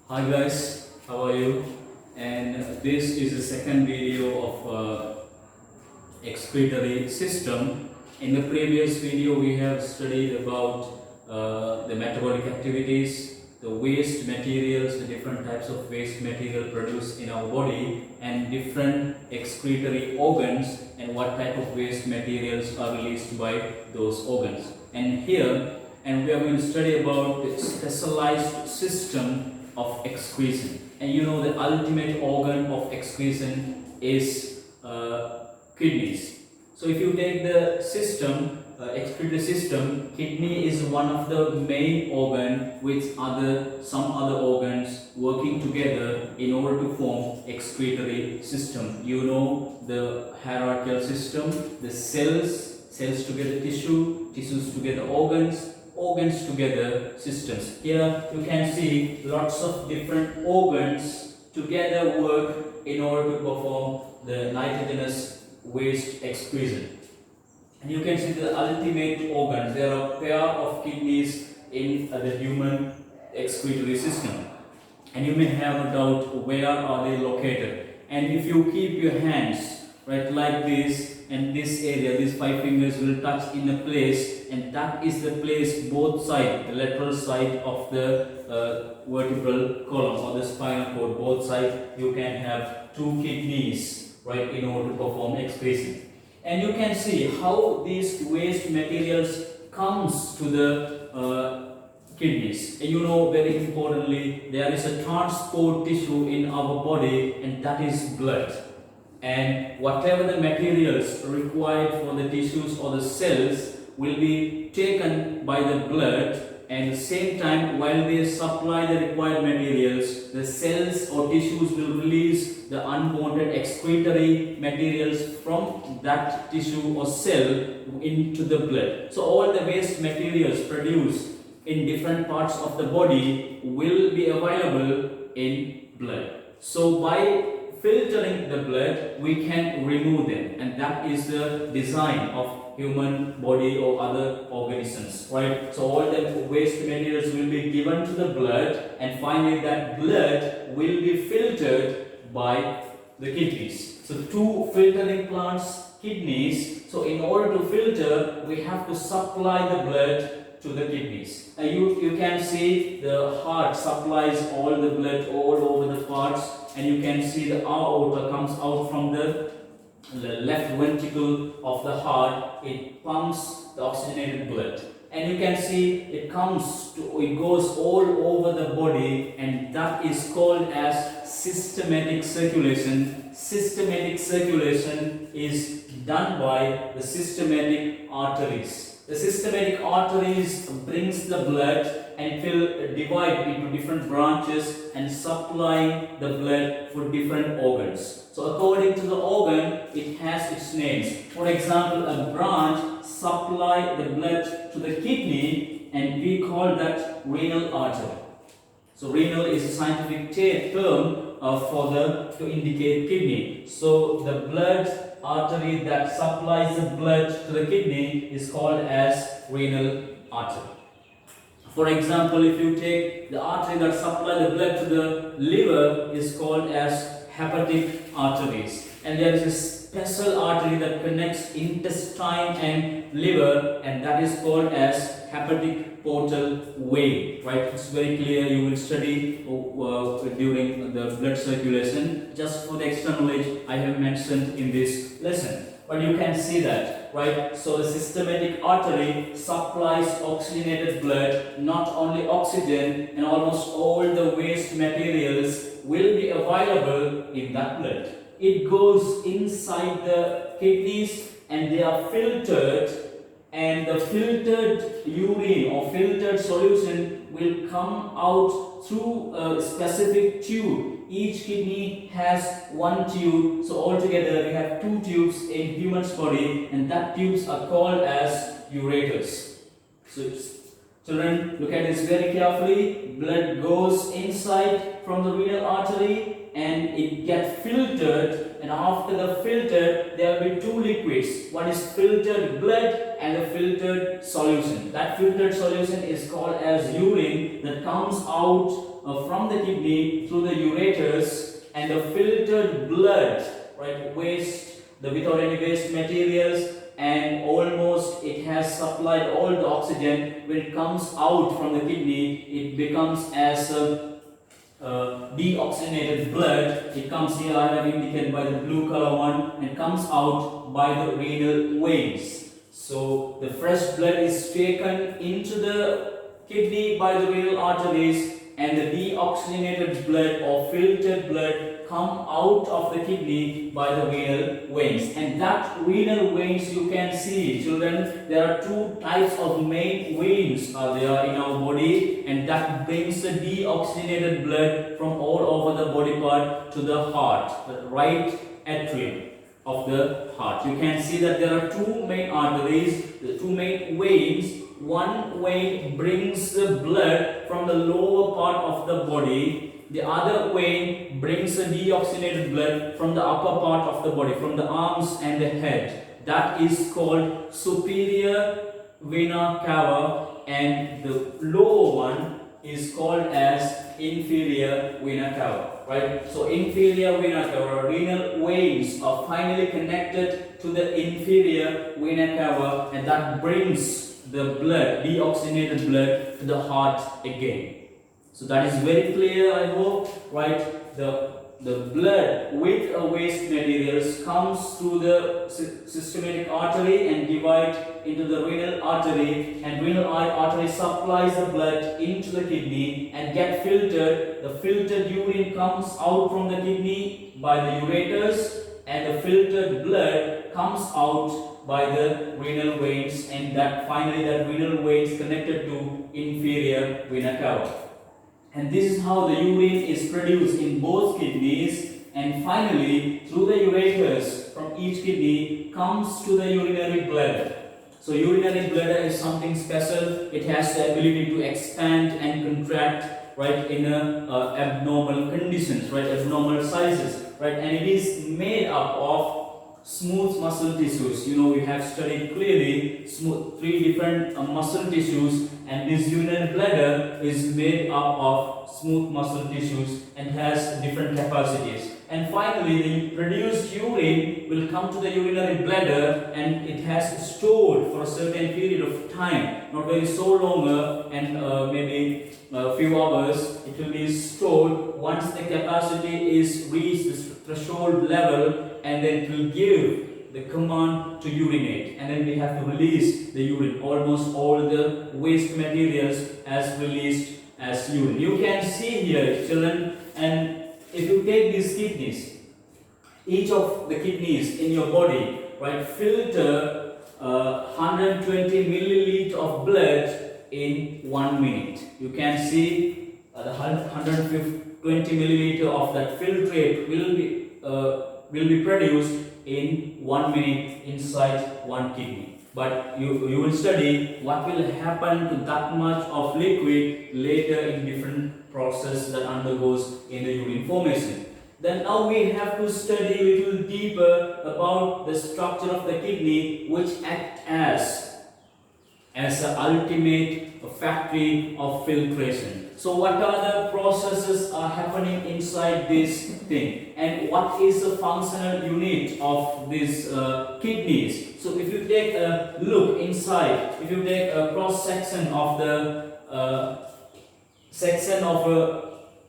Hi guys, how are you? And this is the second video of excretory system. In the previous video we have studied about the metabolic activities, the waste materials, the different types of waste material produced in our body, and different excretory organs and what type of waste materials are released by those organs. And we are going to study about the specialized system of excretion. And you know the ultimate organ of excretion is kidneys. So if you take the system, excretory system, kidney is one of the main organ with some other organs working together in order to form excretory system. You know the hierarchical system, the cells together tissue, tissues together organs together systems. Here you can see lots of different organs together work in order to perform the nitrogenous waste excretion. And you can see the ultimate organs. There are a pair of kidneys in the human excretory system. And you may have a doubt, where are they located? And if you keep your hands right like this, and this area, these 5 fingers will touch in a place, and that is the place both sides, the lateral side of the vertebral column or the spinal cord, both sides you can have 2 kidneys right in order to perform excretion. And you can see how these waste materials comes to the kidneys. And you know, very importantly, there is a transport tissue in our body, and that is blood. And whatever the materials required for the tissues or the cells will be taken by the blood, and at the same time, while they supply the required materials, the cells or tissues will release the unwanted excretory materials from that tissue or cell into the blood. So all the waste materials produced in different parts of the body will be available in blood. So by filtering the blood, we can remove them, and that is the design of human body or other organisms, right? So all the waste materials will be given to the blood, and finally that blood will be filtered by the kidneys. So 2 filtering plants, kidneys. So in order to filter, we have to supply the blood to the kidneys. You can see the heart supplies all the blood all over the parts, and you can see the aorta comes out from the left ventricle of the heart. It pumps the oxygenated blood, and you can see it goes all over the body, and that is called as systematic circulation. Systematic circulation is done by the systematic arteries. The systematic arteries brings the blood, and it will divide into different branches and supplying the blood for different organs. So according to the organ, it has its names. For example, a branch supply the blood to the kidney, and we call that renal artery. So renal is a scientific term to indicate kidney. So the blood artery that supplies the blood to the kidney is called as renal artery. For example, if you take the artery that supplies the blood to the liver, is called as hepatic arteries. And there is a special artery that connects intestine and liver, and that is called as hepatic portal vein. Right? It's very clear. You will study during the blood circulation. Just for the extra knowledge, I have mentioned in this lesson. But you can see that, right? So the systematic artery supplies oxygenated blood, not only oxygen, and almost all the waste materials will be available in that blood. It goes inside the kidneys, and they are filtered, and the filtered urine or filtered solution will come out through a specific tube. Each kidney has 1 tube, so altogether we have 2 tubes in human's body, and that tubes are called as ureters. So children, look at this very carefully. Blood goes inside from the renal artery, and it gets filtered, and after the filter there will be 2 liquids. One is filtered blood, and a filtered solution. That filtered solution is called as urine that comes out from the kidney through the ureters, and the filtered blood, right, waste, without any waste materials, and almost it has supplied all the oxygen. When it comes out from the kidney, it becomes as deoxygenated blood. It comes here, I have indicated by the blue color one, and comes out by the renal veins. So the fresh blood is taken into the kidney by the renal arteries, and the deoxygenated blood or filtered blood come out of the kidney by the renal veins. And that renal veins, you can see, children, there are two types of main veins are there in our body, and that brings the deoxygenated blood from all over the body part to the heart, the right atrium of the heart. You can see that there are two main arteries, the two main veins. One vein brings the blood from the lower part of the body. The other vein brings the deoxygenated blood from the upper part of the body, from the arms and the head. That is called superior vena cava, and the lower one is called as inferior vena cava. Right? So inferior vena cava, renal veins are finally connected to the inferior vena cava, and that brings the blood, deoxygenated blood, to the heart again. So that is very clear, I hope, right? The blood with waste materials comes through the systematic artery and divide into the renal artery, and renal artery supplies the blood into the kidney and get filtered. The filtered urine comes out from the kidney by the ureters, and the filtered blood comes out by the renal veins, and that finally that renal veins connected to inferior vena cava. And this is how the urine is produced in both kidneys, and finally through the ureters from each kidney comes to the urinary bladder. So urinary bladder is something special. It has the ability to expand and contract, right, in abnormal conditions, right, abnormal sizes, right, and it is made up of smooth muscle tissues. You know, we have studied clearly three different muscle tissues, and this urinary bladder is made up of smooth muscle tissues and has different capacities. And finally, the produced urine will come to the urinary bladder, and it has stored for a certain period of time, not very so longer, and maybe a few hours. It will be stored. Once the capacity is reached this threshold level, and then it will give the command to urinate, and then we have to release the urine. Almost all the waste materials as released as urine. You can see here, children, and if you take these kidneys, each of the kidneys in your body, right, filter 120 milliliter of blood in 1 minute. You can see the 120 milliliter of that filtrate will be produced in 1 minute inside one kidney. But you will study what will happen to that much of liquid later in different process that undergoes in the urine formation. Then now we have to study a little deeper about the structure of the kidney, which act as the ultimate factory of filtration. So what are the processes are happening inside this thing, and what is the functional unit of these kidneys? So if you take a look inside, if you take a cross section of the section of a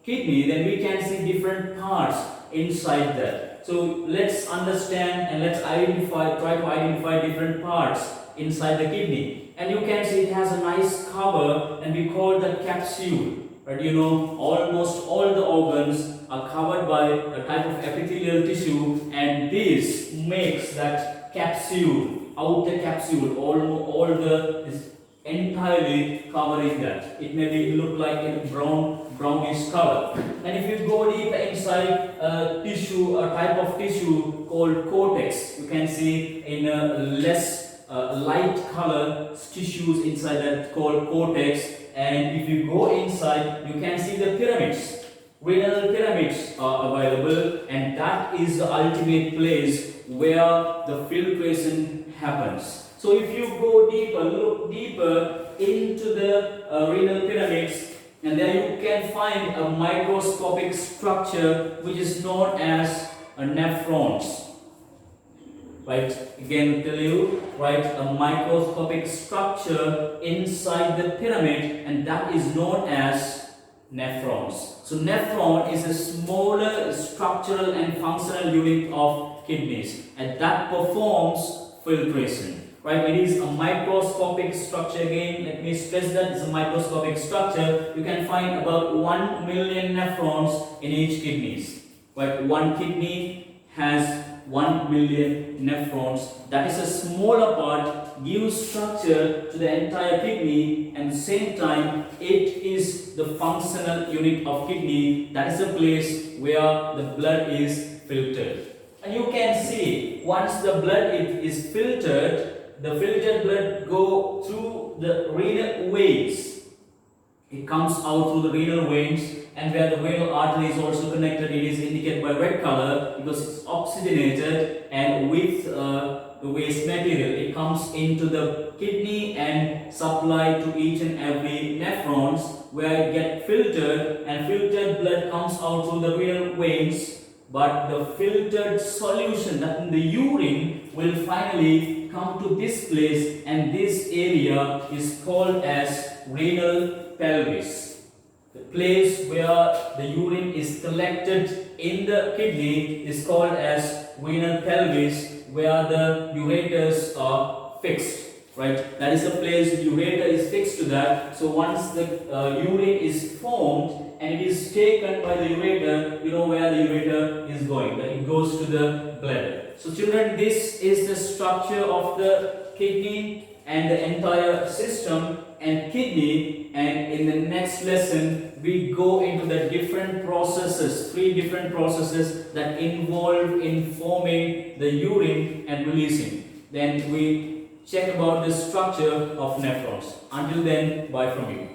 kidney, then we can see different parts inside that. So let's understand and let's try to identify different parts inside the kidney. And you can see it has a nice cover, and we call that capsule. Right? You know, almost all the organs are covered by a type of epithelial tissue, and this makes that capsule, outer capsule, all the is entirely covering that. It may be look like a brownish color. And if you go deeper inside a type of tissue called cortex, you can see in a less light color tissues inside that called cortex. And if you go inside, you can see the pyramids. Renal pyramids are available, and that is the ultimate place where the filtration happens. So if you go deeper, look deeper into the renal pyramids, and there you can find a microscopic structure which is known as nephrons. Right, again tell you, right, a microscopic structure inside the pyramid, and that is known as nephrons. So nephron is a smaller structural and functional unit of kidneys, and that performs filtration. Right, it is a microscopic structure. Again, let me stress that it's a microscopic structure. You can find about 1 million nephrons in each kidneys. Right, one kidney has 1 million nephrons. That is a smaller part, gives structure to the entire kidney, and at the same time it is the functional unit of kidney. That is the place where the blood is filtered. And you can see, once the blood is filtered, the filtered blood go through the renal veins. It comes out through the renal veins, and where the renal artery is also connected, it is indicated by red color because it's oxygenated, and with the waste material it comes into the kidney and supplied to each and every nephrons, where it get filtered, and filtered blood comes out through the renal veins. But the filtered solution, that in the urine, will finally come to this place, and this area is called as renal pelvis. The place where the urine is collected in the kidney is called as renal pelvis, where the ureters are fixed. Right, that is the place the ureter is fixed to that. So once the urine is formed and it is taken by the ureter, you know where the ureter is going. It goes to the bladder. So children, this is the structure of the kidney and the entire system and kidney. And in the next lesson, we go into the different processes, 3 different processes that involve in forming the urine and releasing. Then we check about the structure of nephrons. Until then, bye from you.